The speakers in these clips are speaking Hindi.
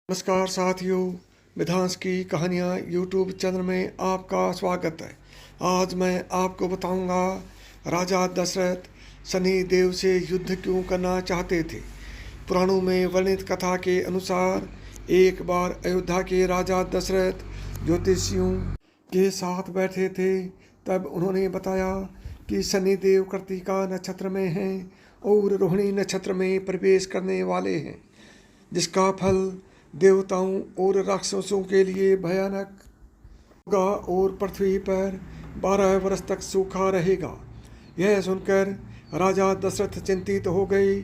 नमस्कार साथियों, मिधांस की कहानियाँ यूट्यूब चैनल में आपका स्वागत है। आज मैं आपको बताऊंगा राजा दशरथ शनि देव से युद्ध क्यों करना चाहते थे। पुराणों में वर्णित कथा के अनुसार एक बार अयोध्या के राजा दशरथ ज्योतिषियों के साथ बैठे थे। तब उन्होंने बताया कि शनि देव कृत्तिका नक्षत्र में हैं और रोहिणी नक्षत्र में प्रवेश करने वाले हैं, जिसका फल देवताओं और राक्षसों के लिए भयानक होगा और पृथ्वी पर 12 वर्ष तक सूखा रहेगा। यह सुनकर राजा दशरथ चिंतित हो गए।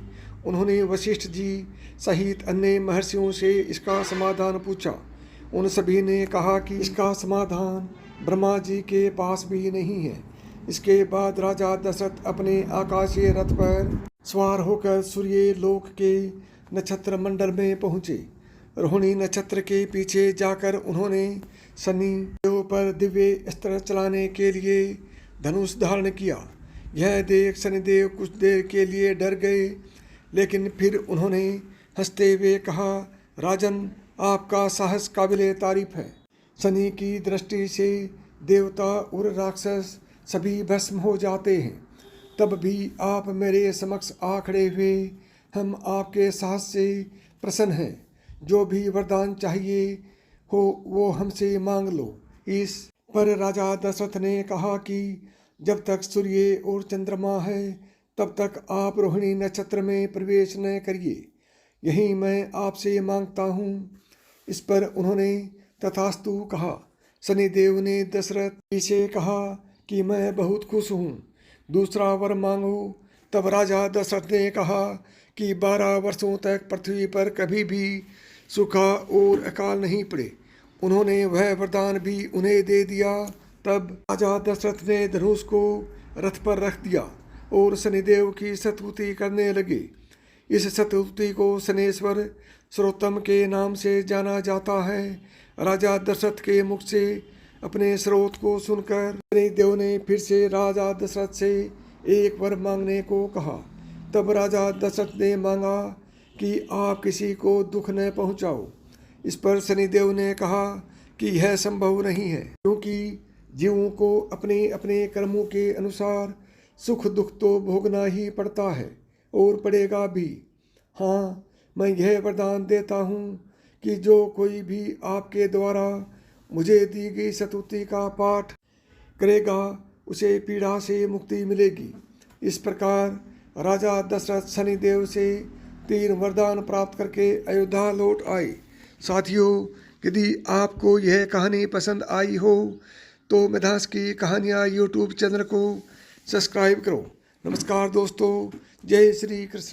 उन्होंने वशिष्ठ जी सहित अन्य महर्षियों से इसका समाधान पूछा। उन सभी ने कहा कि इसका समाधान ब्रह्मा जी के पास भी नहीं है। इसके बाद राजा दशरथ अपने आकाशीय रथ पर सवार होकर सूर्य लोक के नक्षत्र मंडल में पहुँचे। रोहिणी नक्षत्र के पीछे जाकर उन्होंने शनि देव पर दिव्य अस्त्र चलाने के लिए धनुष धारण किया। यह देख शनिदेव कुछ देर के लिए डर गए, लेकिन फिर उन्होंने हंसते हुए कहा, राजन, आपका साहस काबिले तारीफ है। शनि की दृष्टि से देवता और राक्षस सभी भस्म हो जाते हैं। तब भी आप मेरे समक्ष आ खड़े हुए। हम आपके साहस से प्रसन्न हैं। जो भी वरदान चाहिए हो वो हमसे मांग लो। इस पर राजा दशरथ ने कहा कि जब तक सूर्य और चंद्रमा है तब तक आप रोहिणी नक्षत्र में प्रवेश न करिए। यही मैं आपसे मांगता हूँ। इस पर उन्होंने तथास्तु कहा। शनिदेव ने दशरथ जी से कहा कि मैं बहुत खुश हूँ, दूसरा वर मांगो। तब राजा दशरथ ने कहा कि 12 वर्षों तक पृथ्वी पर कभी भी सूखा और अकाल नहीं पड़े। उन्होंने वह वरदान भी उन्हें दे दिया। तब राजा दशरथ ने धनुष को रथ पर रख दिया और शनिदेव की स्तुति करने लगे। इस स्तुति को शनेश्वर सर्वोत्तम के नाम से जाना जाता है। राजा दशरथ के मुख से अपने स्रोत को सुनकर शनिदेव ने फिर से राजा दशरथ से एक वर मांगने को कहा। तब राजा दशरथ ने मांगा कि आप किसी को दुख न पहुंचाओ। इस पर शनिदेव ने कहा कि यह संभव नहीं है, क्योंकि जीवों को अपने अपने कर्मों के अनुसार सुख दुख तो भोगना ही पड़ता है और पड़ेगा भी। हाँ, मैं यह वरदान देता हूँ कि जो कोई भी आपके द्वारा मुझे दी गई स्तुति का पाठ करेगा उसे पीड़ा से मुक्ति मिलेगी। इस प्रकार राजा दशरथ शनिदेव से 3 वरदान प्राप्त करके अयोध्या लौट आए। साथियों, यदि आपको यह कहानी पसंद आई हो तो मिधांस की कहानियाँ यूट्यूब चैनल को सब्सक्राइब करो। नमस्कार दोस्तों, जय श्री कृष्ण।